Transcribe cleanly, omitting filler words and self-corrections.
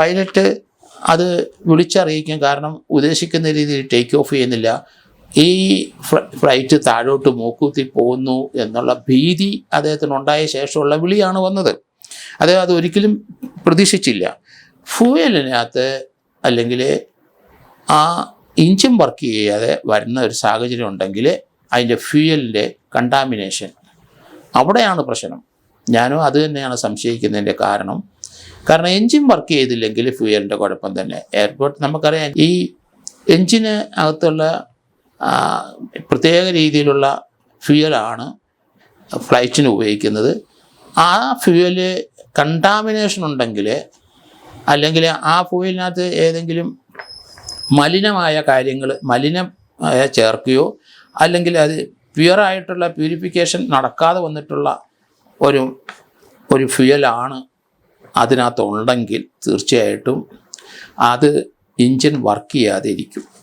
Pilot അത് വിളിച്ചറിയിക്കും. കാരണം ഉദ്ദേശിക്കുന്ന രീതിയിൽ ടേക്ക് ഓഫ് ചെയ്യുന്നില്ല, ഈ ഫ്ലൈറ്റ് താഴോട്ട് മൂക്കുത്തി പോകുന്നു എന്നുള്ള ഭീതി അദ്ദേഹത്തിനുണ്ടായ ശേഷമുള്ള വിളിയാണ് വന്നത്. അദ്ദേഹം അത് ഒരിക്കലും പ്രതീക്ഷിച്ചില്ല. ഫ്യൂവലിനകത്ത് അല്ലെങ്കിൽ ആ എഞ്ചിൻ വർക്ക് ചെയ്യാതെ വരുന്ന ഒരു സാഹചര്യം ഉണ്ടെങ്കിൽ അതിൻ്റെ ഫ്യൂവലിൻ്റെ കണ്ടാമിനേഷൻ, അവിടെയാണ് പ്രശ്നം. ഞാനും അത് തന്നെയാണ് സംശയിക്കുന്നതിൻ്റെ കാരണം എൻജിൻ വർക്ക് ചെയ്തില്ലെങ്കിൽ ഫ്യൂവലിൻ്റെ കുഴപ്പം തന്നെ. എയർപോർട്ട് നമുക്കറിയാം, ഈ എൻജിന് അകത്തുള്ള പ്രത്യേക രീതിയിലുള്ള ഫ്യൂവലാണ് ഫ്ലൈറ്റിന് ഉപയോഗിക്കുന്നത്. ആ ഫ്യൂവല് കണ്ടാമിനേഷൻ ഉണ്ടെങ്കിൽ, അല്ലെങ്കിൽ ആ ഫ്യൂവലിനകത്ത് ഏതെങ്കിലും മലിനമായ കാര്യങ്ങൾ ചേർക്കുകയോ അല്ലെങ്കിൽ അത് പ്യുവറായിട്ടുള്ള പ്യൂരിഫിക്കേഷൻ നടക്കാതെ വന്നിട്ടുള്ള ഒരു ഫ്യൂവലാണ് അതിനകത്തുണ്ടെങ്കിൽ തീർച്ചയായിട്ടും അത് എൻജിൻ വർക്ക് ചെയ്യാതെ ഇരിക്കും.